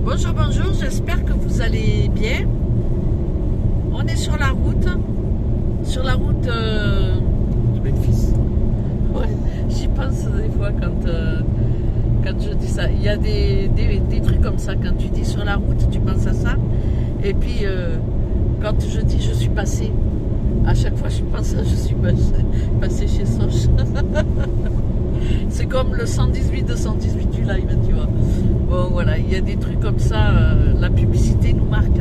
Bonjour, bonjour, j'espère que vous allez bien. On est sur la route. Sur la route de Memphis. Ouais, j'y pense des fois quand je dis ça. Il y a des trucs comme ça. Quand tu dis sur la route, tu penses à ça. Et puis, quand je dis je suis passé, à chaque fois je pense à je suis passé chez Soch. C'est comme le 118-218 du live, tu vois. Bon, voilà, il y a des trucs comme ça. La publicité nous marque.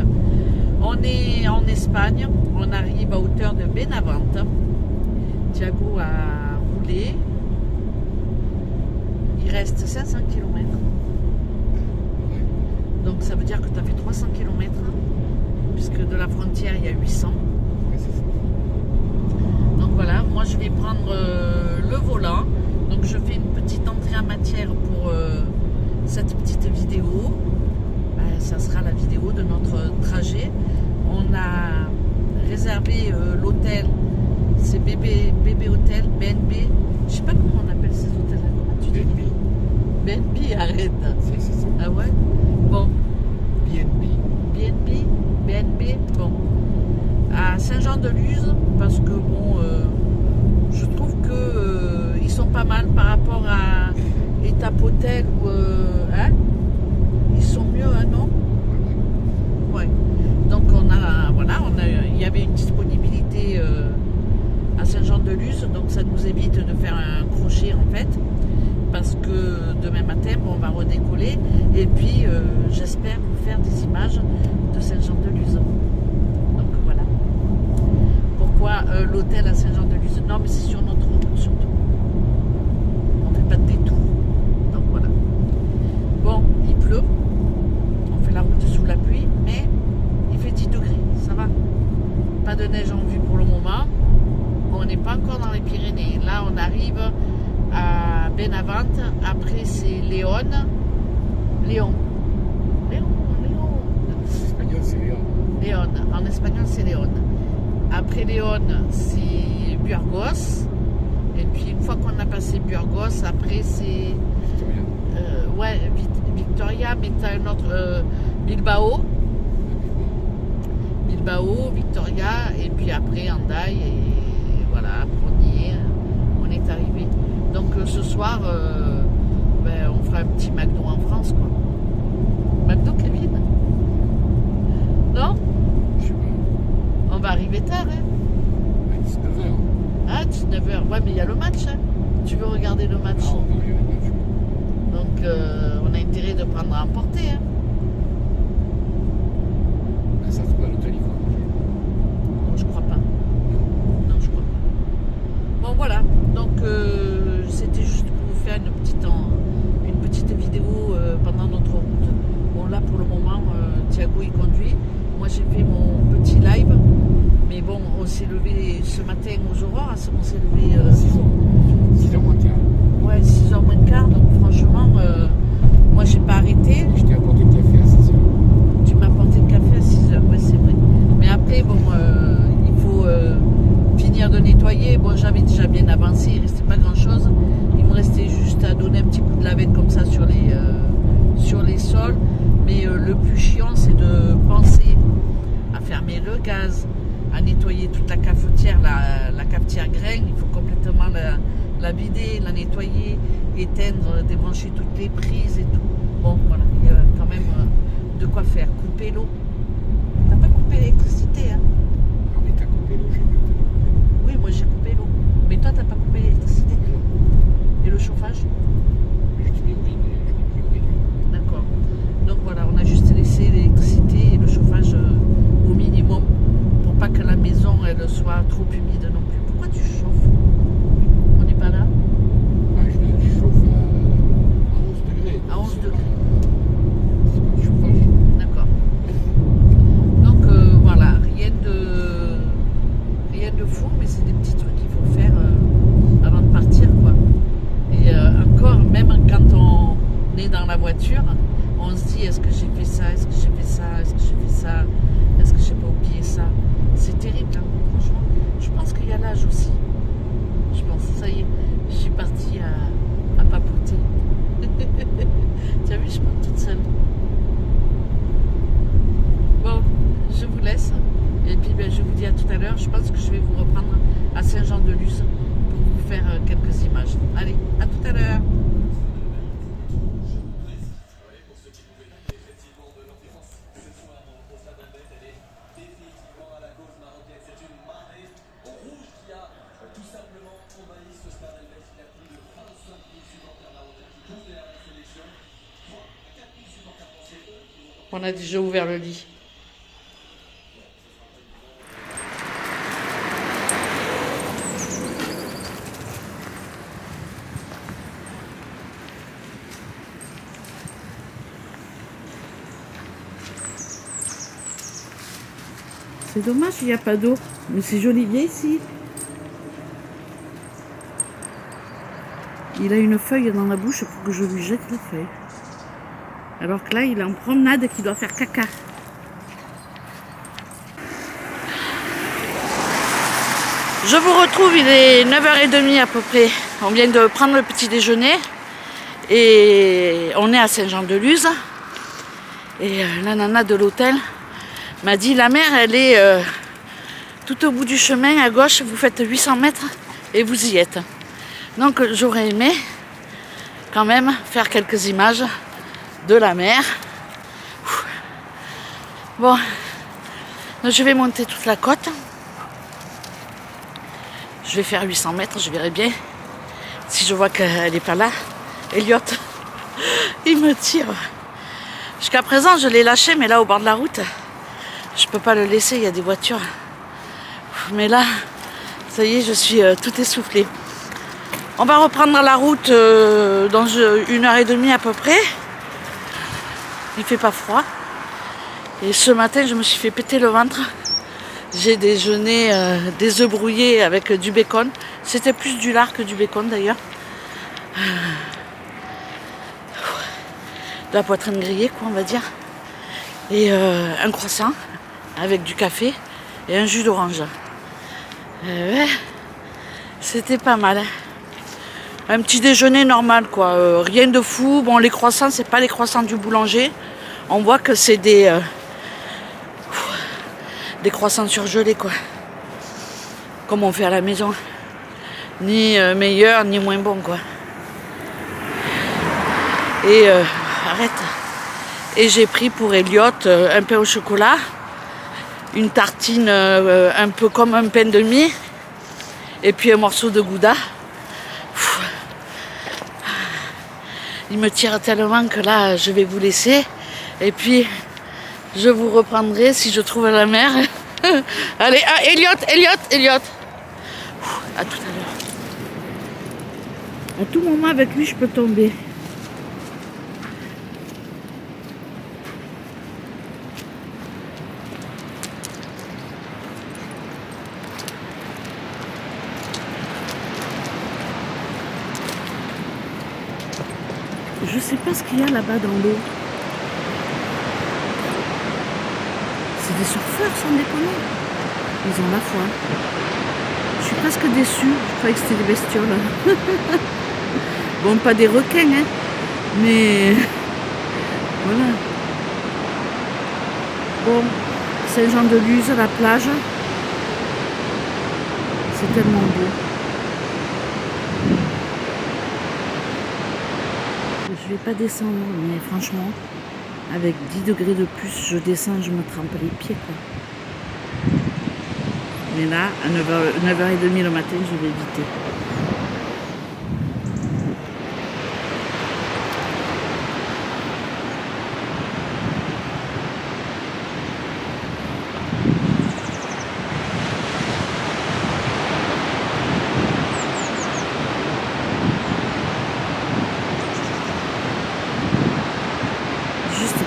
On est en Espagne. On arrive à hauteur de Benavente. Thiago a roulé. Il reste 500 km. Donc ça veut dire que tu as fait 300 km. Puisque de la frontière, il y a 800. Donc voilà, moi je vais prendre le volant. Donc je fais une petite entrée en matière pour cette petite vidéo. Ça sera la vidéo de notre trajet. On a réservé l'hôtel, c'est bébé hôtel, BNB. Je sais pas comment on appelle ces hôtels-là. Comment tu dis BNB, arrête. C'est ça. Ah ouais. Bon. BNB, bon. À Saint-Jean-de-Luz, parce que bon, je trouve que ils sont pas mal par rapport à Étape Hôtel ou hein, ils sont mieux, hein, non? Ouais. Donc il y avait une disponibilité à Saint-Jean-de-Luz, donc ça nous évite de faire un crochet en fait, parce que demain matin on va redécoller et puis j'espère vous faire des images de Saint-Jean-de-Luz. Donc voilà. Pourquoi l'hôtel à Saint-Jean-de-Luz? Non, mais c'est sur notre route surtout. On fait pas de détour. Donc voilà. Bon, il pleut. On fait la route sous la pluie, mais il fait 10 degrés. Ça va. Pas de neige en vue pour le moment. On n'est pas encore dans les Pyrénées. Là, on arrive à Benavente. Après, c'est Léon. En espagnol, c'est Léon. Après Léon, c'est Burgos. Et puis, une fois qu'on a passé Burgos, après, c'est... Victoria, mais tu as un autre... Bilbao, Victoria, et puis après, Hendaye, et voilà, on est arrivé. Donc, ce soir, on fera un petit McDo en France, quoi. McDo, Kevin? Non? Je sais pas. On va arriver tard, hein? À 19h. Ah, 19h. Ouais, mais il y a le match, hein? Tu veux regarder le match? Ah, on va regarder le match. Donc, on a intérêt de prendre à emporter, hein? Ça se trouve à l'hôtel, il faut manger. Non, je crois pas. Non, je crois pas. Bon, voilà. Donc, c'était juste pour vous faire une petite vidéo pendant notre route. Bon, là, pour le moment, Thiago, il conduit. Moi, j'ai fait mon petit live. Mais bon, on s'est levé ce matin aux aurores. On s'est levé... 6h moins quart. Ouais, 6h moins de quart. Donc, franchement, moi, j'ai pas arrêté. Je t'ai apporté le café à 6h. Tu m'as apporté le café à 6h, ouais, c'est vrai. Mais après, bon, il faut finir de nettoyer. Bon, j'avais déjà bien avancé, il ne restait pas grand-chose. Il me restait juste à donner un petit coup de lavette comme ça sur les sols. Mais le plus chiant, c'est de penser à fermer le gaz, à nettoyer toute la cafetière, la cafetière graine. Il faut complètement la vider, la nettoyer, éteindre, débrancher toutes les prises et tout. Bon, voilà, il y a quand même de quoi faire. Couper l'eau. T'as pas coupé l'électricité, hein? Non, mais t'as coupé l'eau, j'ai vu que t'as coupé. Oui, moi j'ai coupé l'eau. Mais toi, t'as pas coupé l'électricité. Et le chauffage? Je t'ai mis au réduit. D'accord. Donc voilà, on a juste laissé l'électricité et le chauffage au minimum pour pas que la maison elle soit trop humide non plus. Pourquoi tu chauffes? On n'est pas là? Ah, je chauffe à 11 degrés. À 11 degrés. C'est pas du chauffage. D'accord. Donc voilà, rien de fou, mais c'est des petits trucs qu'il faut faire avant de partir, quoi. Et encore, même quand on est dans la voiture, on se dit est-ce que j'ai fait ça, est-ce que j'ai fait ça, est-ce que j'ai fait ça, est-ce que j'ai pas oublié ça. C'est terrible, hein, franchement. Je pense qu'il y a l'âge aussi. Je pense, ça y est, je suis partie à papoter. Tu as vu, je parle toute seule. On a déjà ouvert le lit. C'est dommage, il n'y a pas d'eau. Mais c'est joli bien ici. Il a une feuille dans la bouche pour que je lui jette la feuille. Alors que là, il est en promenade et qu'il doit faire caca. Je vous retrouve, il est 9h30 à peu près. On vient de prendre le petit déjeuner. Et on est à Saint-Jean-de-Luz. Et la nana de l'hôtel m'a dit, la mer, elle est tout au bout du chemin, à gauche, vous faites 800 mètres et vous y êtes. Donc j'aurais aimé quand même faire quelques images de la mer. Bon, donc je vais monter toute la côte. Je vais faire 800 mètres, je verrai bien. Si je vois qu'elle n'est pas là, Elliot, il me tire. Jusqu'à présent, je l'ai lâché, mais là, au bord de la route, je peux pas le laisser, il y a des voitures. Mais là, ça y est, je suis tout essoufflée. On va reprendre la route dans 1h30 à peu près. Il fait pas froid. Et ce matin, je me suis fait péter le ventre. J'ai déjeuné des œufs brouillés avec du bacon. C'était plus du lard que du bacon d'ailleurs. De la poitrine grillée, quoi, on va dire. Et un croissant avec du café et un jus d'orange. Ouais, c'était pas mal. Un petit déjeuner normal, quoi. Rien de fou. Bon, les croissants, c'est pas les croissants du boulanger. On voit que c'est des croissants surgelés, quoi. Comme on fait à la maison. Ni meilleur, ni moins bon, quoi. Et arrête. Et j'ai pris pour Elliot un pain au chocolat, une tartine un peu comme un pain de mie, et puis un morceau de gouda. Il me tire tellement que là, je vais vous laisser. Et puis, je vous reprendrai si je trouve la mer. Allez, ah, Elliot. À tout à l'heure. À tout moment, avec lui, je peux tomber. Je sais pas ce qu'il y a là-bas dans l'eau. C'est des surfeurs sans déconner. Ils ont la foi. Je suis presque déçue. Je croyais que c'était des bestioles. Bon, pas des requins, hein. Mais voilà. Bon, Saint-Jean-de-Luz, la plage. C'est tellement beau. Je vais pas descendre, mais franchement, avec 10 degrés de plus, je descends, je me trempe les pieds, quoi. Mais là, à 9h30 le matin, je vais éviter.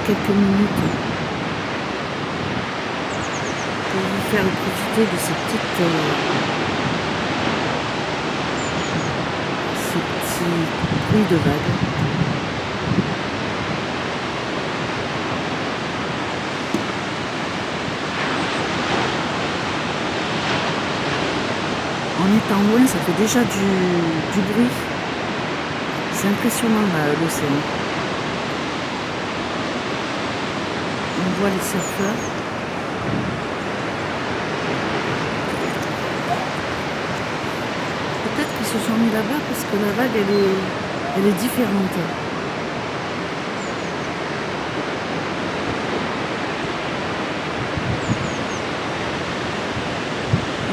Quelques minutes pour vous faire profiter de ces petits bruits de vagues. En étant loin, ça fait déjà du bruit. C'est impressionnant l'océan. On voit les surfeurs. Peut-être qu'ils se sont mis là-bas parce que la vague, elle est différente.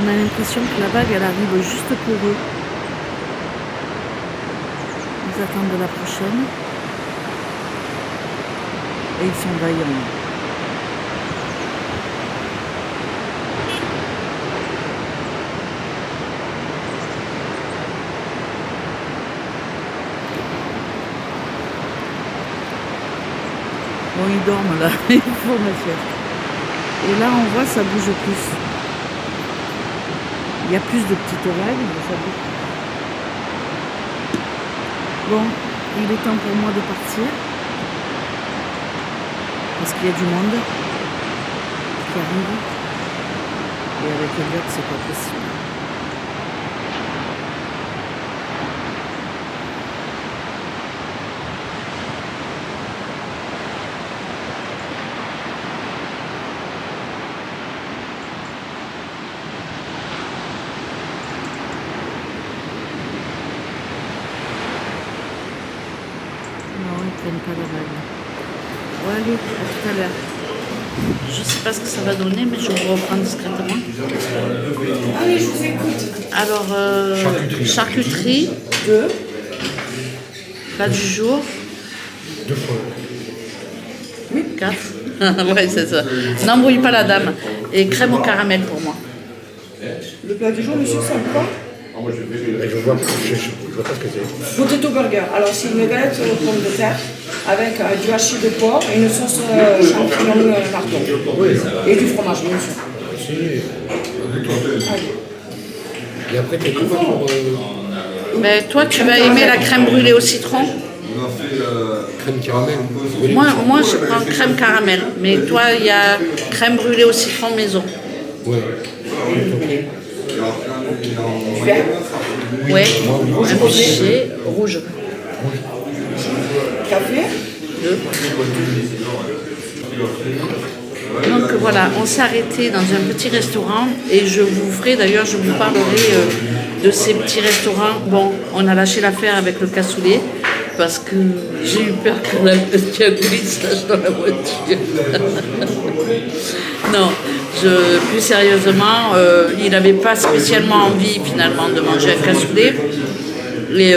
On a l'impression que la vague, elle arrive juste pour eux. Ils attendent la prochaine. Et ils sont vaillants. Bon, ils dorment là, il faut me faire. Et là, on voit, ça bouge plus. Il y a plus de petites vagues, mais ça bouge. Bon, il est temps pour moi de partir. Parce qu'il y a du monde qui arrive. Et avec Elliot, c'est pas possible. Non, ils prennent pas la vague. Bon, allez, à tout à l'heure. Je sais pas ce que ça va donner, mais je vous reprends discrètement. Allez, je vous écoute. Alors, charcuterie, plat du jour, 2 fois. 4. Ouais, c'est ça. N'embrouille pas la dame. Et crème au caramel pour moi. Le plat du jour, monsieur, ça vous va? Mais je vois pas ce que c'est. Potato burger. Alors, c'est une galette aux pommes de terre avec du hachis de porc et une sauce champignon lardon. Et du fromage, bien sûr. Et après, tu as quoi pour Mais toi, tu vas aimer la crème brûlée au citron. crème caramel? Moi, je prends crème caramel. Mais toi, il y a crème brûlée au citron maison. Ouais. Ouais, un pichet rouge. Café. 2. Donc voilà, on s'est arrêté dans un petit restaurant et je vous ferai, d'ailleurs, je vous parlerai de ces petits restaurants. Bon, on a lâché l'affaire avec le cassoulet parce que j'ai eu peur que la petite Agoulis lâche dans la voiture. Non, plus sérieusement, il n'avait pas spécialement envie finalement de manger un cassoulet. Et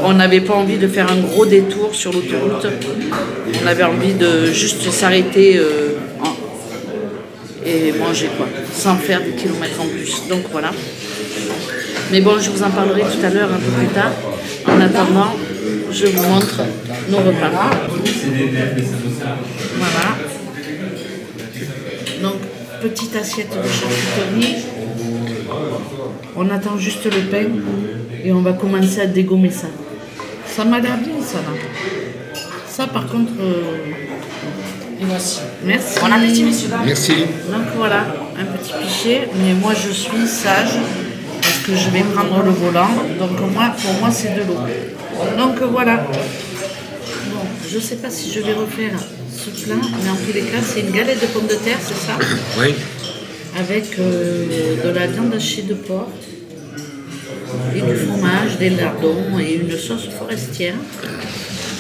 on n'avait pas envie de faire un gros détour sur l'autoroute. On avait envie de juste s'arrêter et manger quoi, sans faire des kilomètres en plus. Donc voilà. Mais bon, je vous en parlerai tout à l'heure un peu plus tard. En attendant, je vous montre nos repas. Voilà. Donc, petite assiette de charcuterie. On attend juste le pain et on va commencer à dégommer ça. Ça m'a l'air bien, ça là. Ça, par contre, Et voici. merci. Bon appétit, messieurs. Merci. Donc voilà, un petit pichet. Mais moi, je suis sage parce que je vais prendre le volant. Donc pour moi, c'est de l'eau. Donc voilà. Bon, je ne sais pas si je vais refaire ce plat, mais en tous les cas, c'est une galette de pommes de terre, c'est ça? Oui. Avec de la viande hachée de porc et du fromage, des lardons et une sauce forestière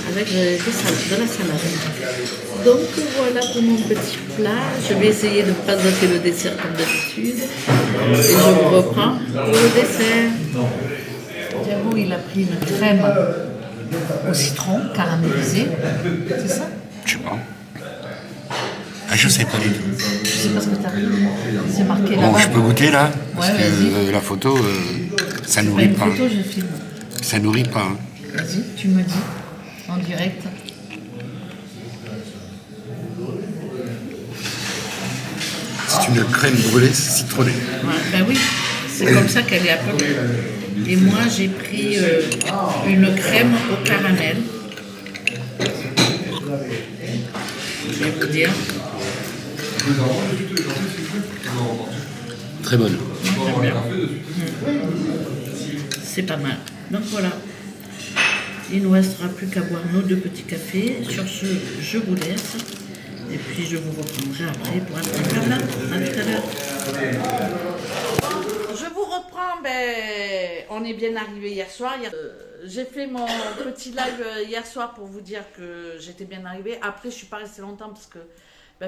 avec de la salade. Donc voilà pour mon petit plat. Je vais essayer de ne pas zater le dessert comme d'habitude. Et je vous reprends pour le dessert. Thiago, il a pris une crème au citron caramélisée. C'est ça? Je sais pas. Ah, je sais pas du tout. Je sais pas ce que tu as pris. C'est marqué Bon, là-bas. je peux goûter là? Parce Ouais, que la photo, ça Pas nourrit une pas. photo, je filme. Ça nourrit pas. Hein. Vas-y, tu me dis en direct. C'est une crème brûlée citronnée. Ouais, ben oui, c'est comme ça qu'elle est appelée. Et moi, j'ai pris une crème au caramel. Je vais vous dire. Très bonne. J'aime bien. C'est pas mal. Donc voilà. Il ne nous restera plus qu'à boire nos 2 petits cafés. Sur ce, je vous laisse. Et puis je vous reprendrai après pour un petit blabla. À tout à l'heure. Je vous reprends. On est bien arrivé hier soir. J'ai fait mon petit live hier soir pour vous dire que j'étais bien arrivée. Après, je suis pas restée longtemps parce que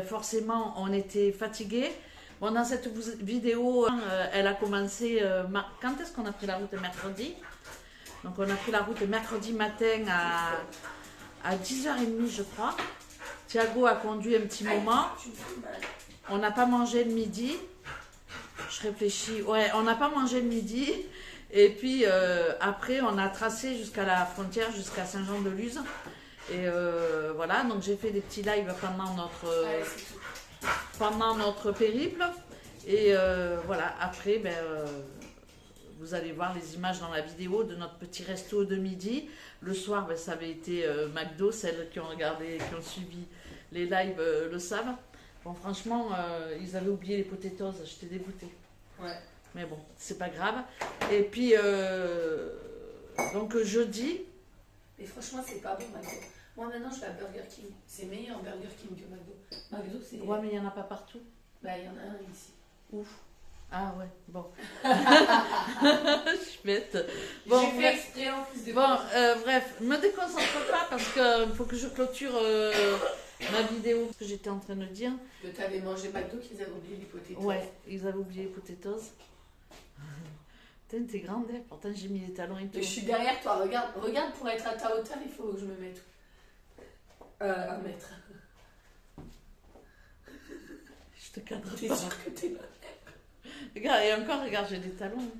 forcément, on était fatigués. Bon, dans cette vidéo, elle a commencé... quand est-ce qu'on a pris la route? Mercredi. Donc, on a pris la route mercredi matin à 10h30, je crois. Thiago a conduit un petit moment. On n'a pas mangé le midi. Je réfléchis. Ouais, on n'a pas mangé le midi. Et puis, après, on a tracé jusqu'à la frontière, jusqu'à Saint-Jean-de-Luz. Et voilà, donc j'ai fait des petits lives pendant notre périple. Et voilà, après, vous allez voir les images dans la vidéo de notre petit resto de midi. Le soir, ça avait été McDo. Celles qui ont regardé, qui ont suivi les lives le savent. Bon, franchement, ils avaient oublié les potatoes. J'étais dégoûtée. Ouais. Mais bon, c'est pas grave. Et puis, donc jeudi. Mais franchement, c'est pas bon, McDo. Moi, maintenant, je vais à Burger King. C'est meilleur Burger King que McDo. McDo, c'est... Ouais, mais il n'y en a pas partout. Bah, il y en a un ici. Ouf. Ah ouais, bon. Je suis bête. Bon, J'ai fait exprès en plus de... Bon, bref, me déconcentre pas parce qu'il faut que je clôture ma vidéo. Ce que j'étais en train de dire. Que t'avais mangé McDo, qu'ils avaient oublié les potatoes. Ouais, ils avaient oublié les potatoes. Putain, t'es grande, hein. Pourtant j'ai mis les talons et tout. Je suis derrière toi, regarde pour être à ta hauteur, il faut que je me mette. 1 mètre. Je te cadre T'es pas. sûre que t'es là? Regarde, et encore, regarde, j'ai des talons.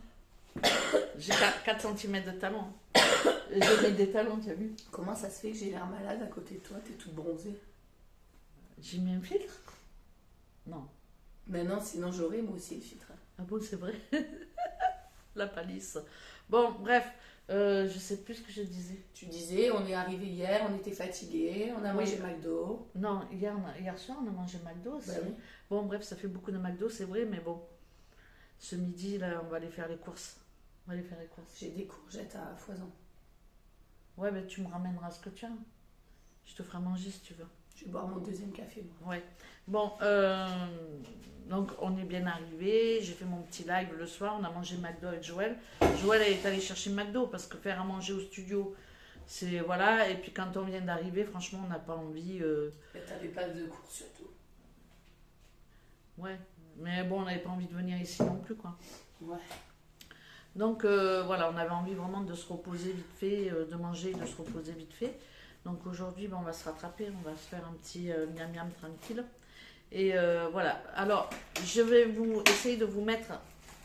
J'ai 4 cm de talons. J'ai mis des talons, tu as vu? Comment ça se fait que j'ai l'air malade à côté de toi? T'es toute bronzée. J'ai mis un filtre? Non. Mais non, sinon j'aurais moi aussi le filtre. Ah bon, c'est vrai. La palisse. Bon, bref, je sais plus ce que je disais. Tu disais, on est arrivé hier, on était fatigués, on a mangé McDo. Non, hier soir, on a mangé McDo aussi. Bah oui. Bon, bref, ça fait beaucoup de McDo, c'est vrai, mais bon. Ce midi, là, on va aller faire les courses. J'ai des courgettes à foison. Ouais, mais tu me ramèneras ce que tu as. Je te ferai manger si tu veux. Je vais boire mon 2e café, moi. Ouais. Bon, donc on est bien arrivé. J'ai fait mon petit live le soir. On a mangé McDo avec Joël. Joël elle est allée chercher McDo parce que faire à manger au studio, c'est voilà. Et puis quand on vient d'arriver, franchement, on n'a pas envie. Mais t'avais pas de course surtout. Ouais. Mais bon, on n'avait pas envie de venir ici non plus, quoi. Ouais. Donc voilà, on avait envie vraiment de se reposer vite fait, de manger et de se reposer vite fait. Donc aujourd'hui, on va se rattraper, on va se faire un petit miam miam tranquille. Et voilà. Alors, je vais essayer de vous mettre.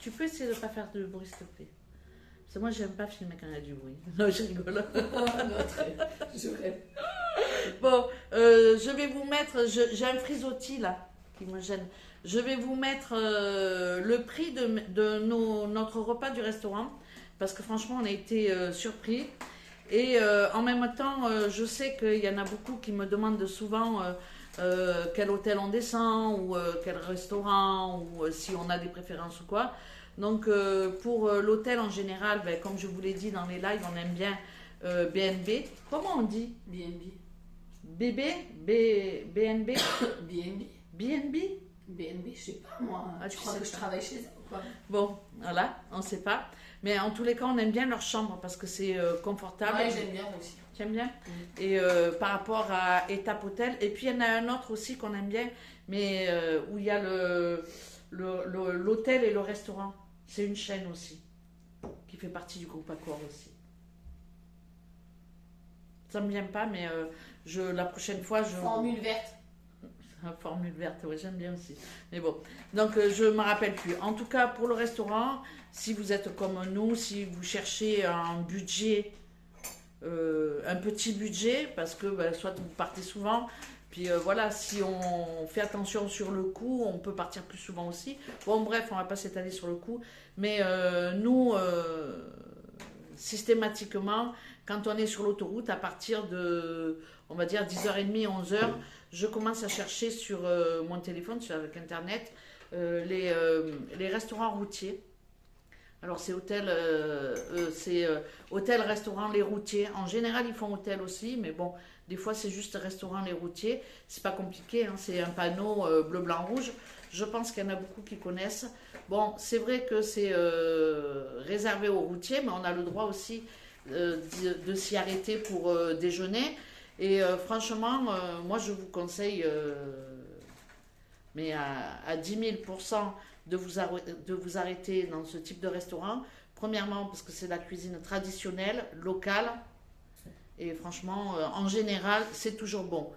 Tu peux essayer de ne pas faire de bruit, s'il te plaît. Parce que moi, j'aime pas filmer quand il y a du bruit. Non, je rigole. Je rêve. Bon, je vais vous mettre. J'ai un frisottis là qui me gêne. Je vais vous mettre le prix de notre repas du restaurant. Parce que franchement, on a été surpris. Et en même temps, je sais qu'il y en a beaucoup qui me demandent souvent quel hôtel on descend ou quel restaurant ou si on a des préférences ou quoi. Donc pour l'hôtel en général, comme je vous l'ai dit dans les lives, on aime bien BNB. Comment on dit? BNB. BB? BNB? BNB. BNB? BNB, je sais pas moi. Ah, tu crois sais que je pas. travaille chez eux ou quoi? Bon, voilà, on ne sait pas. Mais en tous les cas, on aime bien leur chambre parce que c'est confortable. Ouais, j'aime bien aussi. Tu aimes bien? Et par rapport à Étape Hôtel. Et puis il y en a un autre aussi qu'on aime bien, mais où il y a l'hôtel et le restaurant. C'est une chaîne aussi, qui fait partie du groupe Accor aussi. Ça ne me vient pas, mais la prochaine fois, Formule verte. Formule verte, ouais, j'aime bien aussi. Mais bon, donc je ne me rappelle plus. En tout cas, pour le restaurant, si vous êtes comme nous, si vous cherchez un budget, un petit budget, parce que soit vous partez souvent, puis voilà, si on fait attention sur le coût, on peut partir plus souvent aussi. Bon, bref, on ne va pas s'étaler sur le coût, mais nous, systématiquement, quand on est sur l'autoroute, à partir de, on va dire, 10h30, 11h, je commence à chercher sur mon téléphone, avec Internet, les restaurants routiers. Alors c'est hôtel, hôtel, restaurant, les routiers. En général, ils font hôtel aussi, mais bon, des fois c'est juste restaurant, les routiers. C'est pas compliqué, hein, c'est un panneau bleu, blanc, rouge. Je pense qu'il y en a beaucoup qui connaissent. Bon, c'est vrai que c'est réservé aux routiers, mais on a le droit aussi de s'y arrêter pour déjeuner. Et franchement, moi je vous conseille, mais à 10 000%, de vous arrêter dans ce type de restaurant. Premièrement, parce que c'est la cuisine traditionnelle, locale. Et franchement, en général, c'est toujours bon.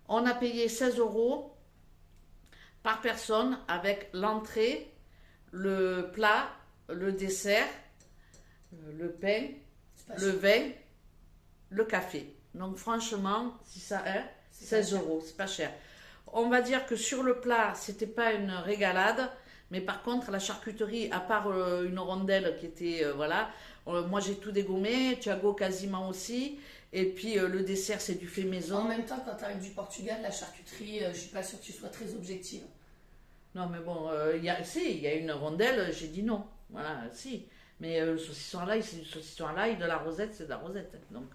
On a payé 16 € par personne avec l'entrée, le plat, le dessert, le pain, le vin, le café. Donc franchement, si ça est, 16 euros, c'est pas cher. On va dire que sur le plat, c'était pas une régalade, mais par contre, la charcuterie, à part une rondelle qui était, voilà, moi j'ai tout dégommé, Thiago quasiment aussi, et puis le dessert, c'est du fait maison. En même temps, quand tu arrives du Portugal, la charcuterie, je suis pas sûre que tu sois très objective. Non, mais bon, il y a une rondelle, j'ai dit non. Voilà, si. Mais le saucisson à l'ail, c'est du saucisson à l'ail, de la rosette, c'est de la rosette. Donc,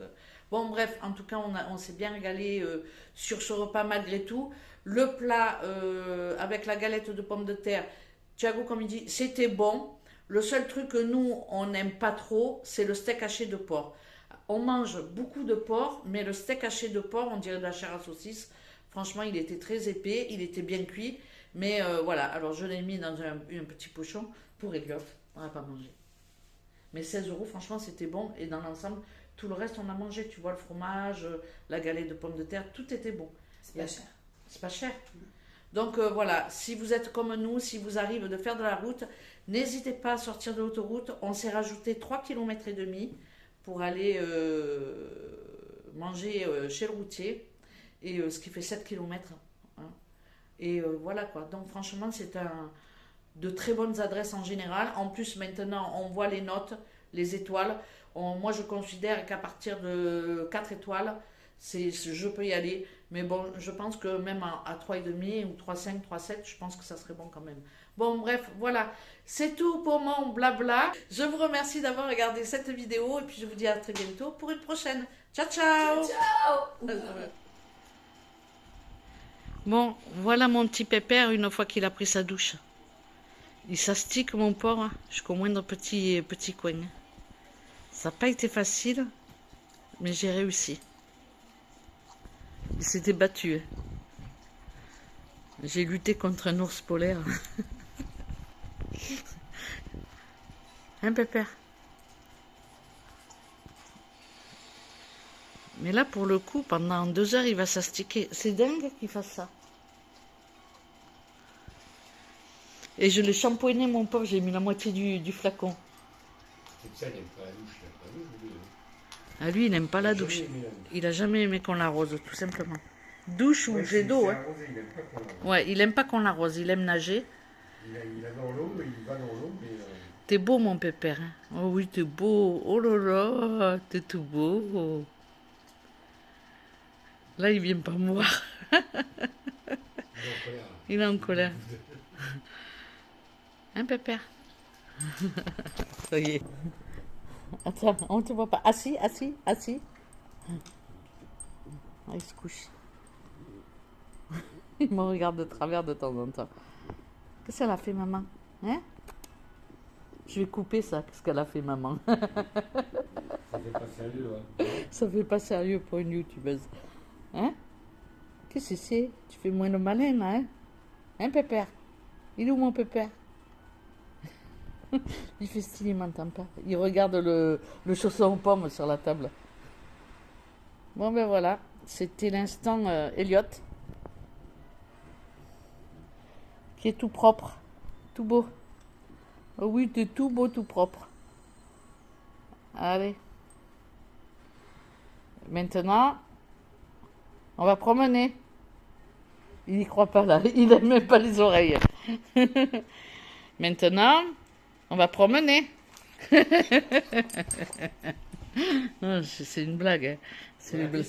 bon, bref, en tout cas, on s'est bien régalé sur ce repas malgré tout. Le plat avec la galette de pommes de terre, Thiago, comme il dit, c'était bon. Le seul truc que nous, on n'aime pas trop, c'est le steak haché de porc. On mange beaucoup de porc, mais le steak haché de porc, on dirait de la chair à saucisse. Franchement, il était très épais, il était bien cuit. Mais voilà, alors je l'ai mis dans un petit pochon pour Elliot. On n'a pas mangé. Mais 16 euros, franchement, c'était bon. Et dans l'ensemble, tout le reste, on a mangé. Tu vois, le fromage, la galette de pommes de terre, tout était bon. C'est pas cher. C'est pas cher. Donc voilà, si vous êtes comme nous, si vous arrivez de faire de la route, n'hésitez pas à sortir de l'autoroute. On s'est rajouté 3,5 km pour aller manger chez le routier. Et ce qui fait 7 km. Hein. Et voilà quoi. Donc franchement, c'est de très bonnes adresses en général. En plus, maintenant, on voit les notes, les étoiles. Moi, je considère qu'à partir de 4 étoiles, je peux y aller. Mais bon, je pense que même à 3,5 ou 3,5, 3,7, je pense que ça serait bon quand même. Bon, bref, voilà. C'est tout pour mon blabla. Je vous remercie d'avoir regardé cette vidéo. Et puis, je vous dis à très bientôt pour une prochaine. Ciao, ciao. Ciao. Bon, voilà mon petit pépère une fois qu'il a pris sa douche. Il s'astique mon porc hein, jusqu'au moindre petit coin. Ça n'a pas été facile, mais j'ai réussi. Il s'était battu. J'ai lutté contre un ours polaire. Hein, pépère? Mais là, pour le coup, pendant 2 heures, il va s'astiquer. C'est dingue qu'il fasse ça. Et je l'ai shampooiné, mon pauvre, j'ai mis la moitié du flacon. C'est ça, il n'aime pas la douche, il n'aime pas la douche. Ah, lui, il n'aime pas la douche. Il a jamais aimé qu'on l'arrose, tout simplement. Douche ou jet d'eau. Hein. Ouais, il n'aime pas qu'on l'arrose, il aime nager. Il adore l'eau, il va dans l'eau, mais... T'es beau, mon pépère. Hein. Oh oui, t'es beau. Oh là là, t'es tout beau. Là, il vient pas me voir. Il est en colère. Hein, pépère? Ça y est. Attends, on ne te voit pas. Assis, assis, assis. Ah, il se couche. Il me regarde de travers de temps en temps. Qu'est-ce qu'elle a fait, maman? Hein? Je vais couper ça. Qu'est-ce qu'elle a fait, maman? Ça fait pas sérieux, hein. Ça fait pas sérieux pour une youtubeuse. Hein? Qu'est-ce que c'est? Tu fais moins le malin, là, hein? Hein, pépère? Il est où, mon pépère? Il fait style, il m'entend pas. Il regarde le chausson aux pommes sur la table. Bon, ben voilà. C'était l'instant Elliot. Qui est tout propre. Tout beau. Oh oui, t'es tout beau, tout propre. Allez. Maintenant, on va promener. Il n'y croit pas là. Il n'aime même pas les oreilles. Maintenant, on va promener. Non, c'est une blague. Hein. C'est une blague.